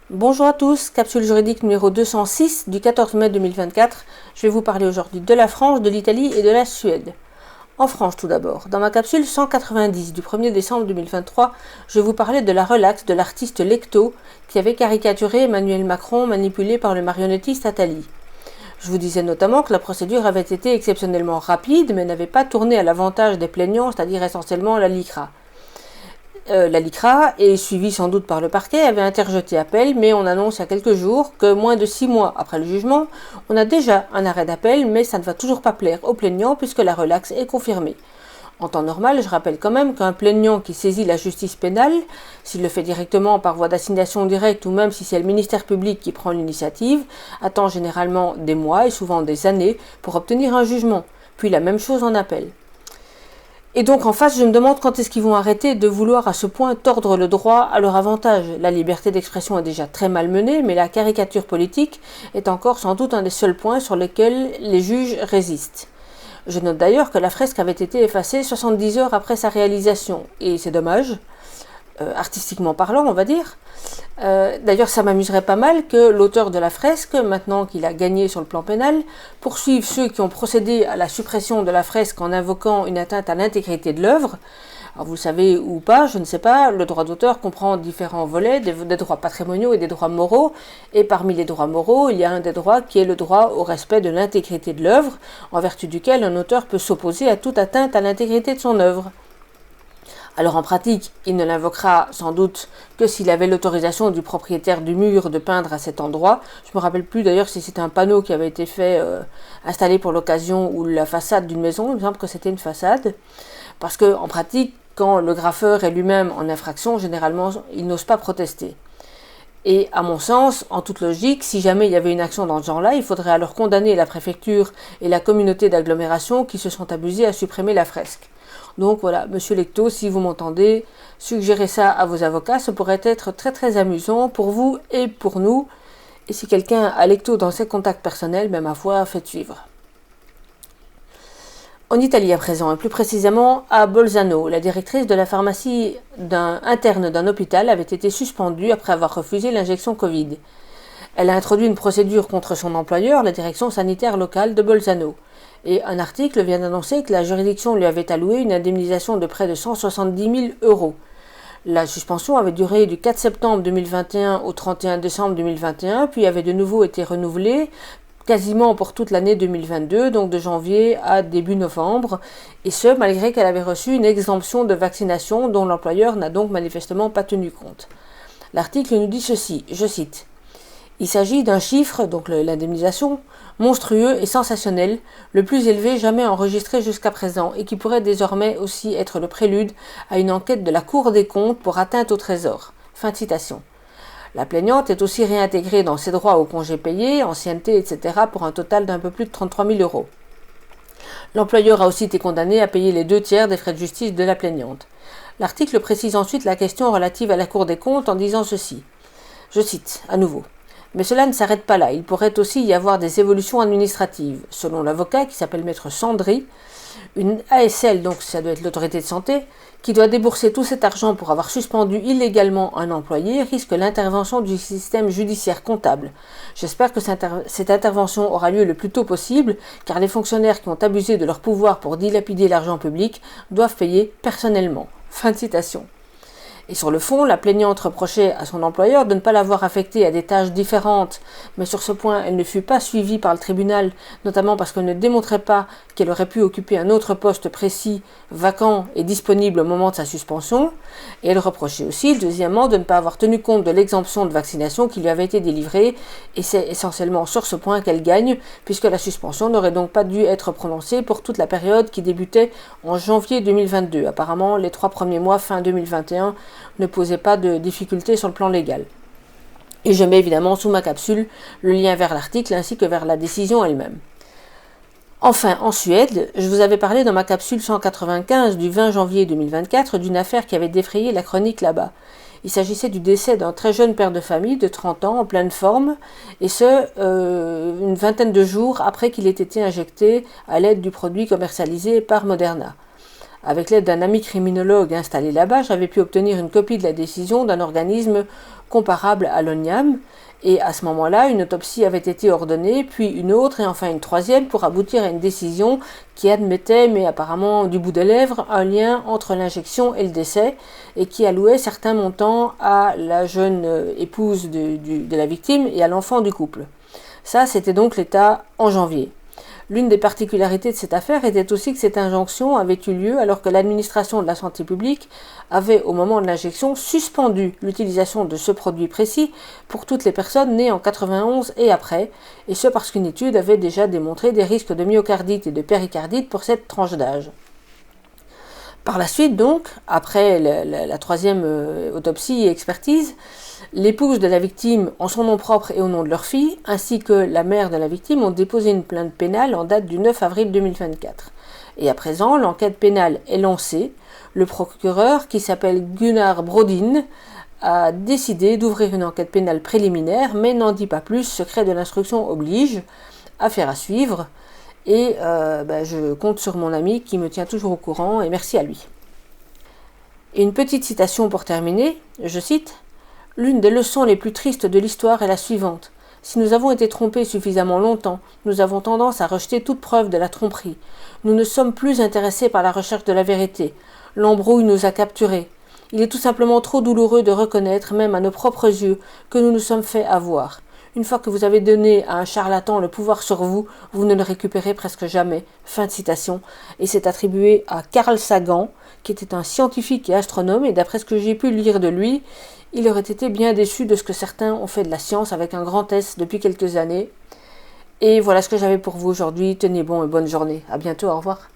Bonjour à tous, capsule juridique numéro 206 du 14 mai 2024. Je vais vous parler aujourd'hui de la France, de l'Italie et de la Suède. En France tout d'abord. Dans ma capsule 190 du 1er décembre 2023, je vais vous parler de la relaxe de l'artiste Lecto qui avait caricaturé Emmanuel Macron manipulé par le marionnettiste Attali. Je vous disais notamment que la procédure avait été exceptionnellement rapide mais n'avait pas tourné à l'avantage des plaignants, c'est-à-dire essentiellement la LICRA. La LICRA, et suivie sans doute par le parquet, avait interjeté appel, mais on annonce il y a quelques jours que moins de 6 mois après le jugement, on a déjà un arrêt d'appel, mais ça ne va toujours pas plaire aux plaignants puisque la relaxe est confirmée. En temps normal, je rappelle quand même qu'un plaignant qui saisit la justice pénale, s'il le fait directement par voie d'assignation directe ou même si c'est le ministère public qui prend l'initiative, attend généralement des mois et souvent des années pour obtenir un jugement, puis la même chose en appel. Et donc en face, je me demande quand est-ce qu'ils vont arrêter de vouloir à ce point tordre le droit à leur avantage. La liberté d'expression est déjà très malmenée, mais la caricature politique est encore sans doute un des seuls points sur lesquels les juges résistent. Je note d'ailleurs que la fresque avait été effacée 70 heures après sa réalisation, et c'est dommage, artistiquement parlant on va dire. D'ailleurs ça m'amuserait pas mal que l'auteur de la fresque, maintenant qu'il a gagné sur le plan pénal, poursuive ceux qui ont procédé à la suppression de la fresque en invoquant une atteinte à l'intégrité de l'œuvre. Alors vous le savez ou pas, je ne sais pas, le droit d'auteur comprend différents volets, des droits patrimoniaux et des droits moraux, et parmi les droits moraux, il y a un des droits qui est le droit au respect de l'intégrité de l'œuvre, en vertu duquel un auteur peut s'opposer à toute atteinte à l'intégrité de son œuvre. Alors en pratique, il ne l'invoquera sans doute que s'il avait l'autorisation du propriétaire du mur de peindre à cet endroit. Je me rappelle plus d'ailleurs si c'était un panneau qui avait été fait, installé pour l'occasion ou la façade d'une maison. Il me semble que c'était une façade. Parce que en pratique, quand le graffeur est lui-même en infraction, généralement, il n'ose pas protester. Et à mon sens, en toute logique, si jamais il y avait une action dans ce genre-là, il faudrait alors condamner la préfecture et la communauté d'agglomération qui se sont abusés à supprimer la fresque. Donc voilà, monsieur Lecto, si vous m'entendez, suggérez ça à vos avocats, ça pourrait être très très amusant pour vous et pour nous. Et si quelqu'un a Lecto dans ses contacts personnels, ma foi, faites suivre. En Italie à présent, et plus précisément à Bolzano, la directrice de la pharmacie interne d'un hôpital avait été suspendue après avoir refusé l'injection Covid. Elle a introduit une procédure contre son employeur, la direction sanitaire locale de Bolzano. Et un article vient d'annoncer que la juridiction lui avait alloué une indemnisation de près de 170 000 €. La suspension avait duré du 4 septembre 2021 au 31 décembre 2021, puis avait de nouveau été renouvelée quasiment pour toute l'année 2022, donc de janvier à début novembre, et ce malgré qu'elle avait reçu une exemption de vaccination dont l'employeur n'a donc manifestement pas tenu compte. L'article nous dit ceci, je cite: il s'agit d'un chiffre, donc l'indemnisation, monstrueux et sensationnel, le plus élevé jamais enregistré jusqu'à présent, et qui pourrait désormais aussi être le prélude à une enquête de la Cour des comptes pour atteinte au trésor. Fin de citation. La plaignante est aussi réintégrée dans ses droits aux congés payés, ancienneté, etc. pour un total d'un peu plus de 33 000 €. L'employeur a aussi été condamné à payer les 2/3 des frais de justice de la plaignante. L'article précise ensuite la question relative à la Cour des comptes en disant ceci. Je cite, à nouveau. Mais cela ne s'arrête pas là, il pourrait aussi y avoir des évolutions administratives. Selon l'avocat, qui s'appelle Maître Sandry, une ASL, donc ça doit être l'autorité de santé, qui doit débourser tout cet argent pour avoir suspendu illégalement un employé, risque l'intervention du système judiciaire comptable. J'espère que cette intervention aura lieu le plus tôt possible, car les fonctionnaires qui ont abusé de leur pouvoir pour dilapider l'argent public doivent payer personnellement. Fin de citation. Et sur le fond, la plaignante reprochait à son employeur de ne pas l'avoir affectée à des tâches différentes, mais sur ce point, elle ne fut pas suivie par le tribunal, notamment parce qu'elle ne démontrait pas qu'elle aurait pu occuper un autre poste précis, vacant et disponible au moment de sa suspension, et elle reprochait aussi, deuxièmement, de ne pas avoir tenu compte de l'exemption de vaccination qui lui avait été délivrée, et c'est essentiellement sur ce point qu'elle gagne, puisque la suspension n'aurait donc pas dû être prononcée pour toute la période qui débutait en janvier 2022. Apparemment, les 3 premiers mois fin 2021 ne posait pas de difficultés sur le plan légal. Et je mets évidemment sous ma capsule le lien vers l'article ainsi que vers la décision elle-même. Enfin, en Suède, je vous avais parlé dans ma capsule 195 du 20 janvier 2024 d'une affaire qui avait défrayé la chronique là-bas. Il s'agissait du décès d'un très jeune père de famille de 30 ans en pleine forme, et ce, une vingtaine de jours après qu'il ait été injecté à l'aide du produit commercialisé par Moderna. Avec l'aide d'un ami criminologue installé là-bas, j'avais pu obtenir une copie de la décision d'un organisme comparable à l'oniam. Et à ce moment-là, une autopsie avait été ordonnée, puis une autre et enfin une troisième pour aboutir à une décision qui admettait, mais apparemment du bout des lèvres, un lien entre l'injection et le décès et qui allouait certains montants à la jeune épouse de la victime et à l'enfant du couple. Ça, c'était donc l'état en janvier. L'une des particularités de cette affaire était aussi que cette injonction avait eu lieu alors que l'administration de la santé publique avait, au moment de l'injection, suspendu l'utilisation de ce produit précis pour toutes les personnes nées en 91 et après, et ce parce qu'une étude avait déjà démontré des risques de myocardite et de péricardite pour cette tranche d'âge. Par la suite donc, après la troisième autopsie et expertise, l'épouse de la victime, en son nom propre et au nom de leur fille, ainsi que la mère de la victime, ont déposé une plainte pénale en date du 9 avril 2024. Et à présent, l'enquête pénale est lancée. Le procureur, qui s'appelle Gunnar Brodin, a décidé d'ouvrir une enquête pénale préliminaire, mais n'en dit pas plus, secret de l'instruction oblige, affaire à suivre. Et je compte sur mon ami qui me tient toujours au courant, et merci à lui. Et une petite citation pour terminer, je cite « L'une des leçons les plus tristes de l'histoire est la suivante. Si nous avons été trompés suffisamment longtemps, nous avons tendance à rejeter toute preuve de la tromperie. Nous ne sommes plus intéressés par la recherche de la vérité. L'embrouille nous a capturés. Il est tout simplement trop douloureux de reconnaître, même à nos propres yeux, que nous nous sommes fait avoir. Une fois que vous avez donné à un charlatan le pouvoir sur vous, vous ne le récupérez presque jamais. » Fin de citation. Et c'est attribué à Carl Sagan, qui était un scientifique et astronome, et d'après ce que j'ai pu lire de lui, il aurait été bien déçu de ce que certains ont fait de la science avec un grand S depuis quelques années. Et voilà ce que j'avais pour vous aujourd'hui. Tenez bon et bonne journée. À bientôt, au revoir.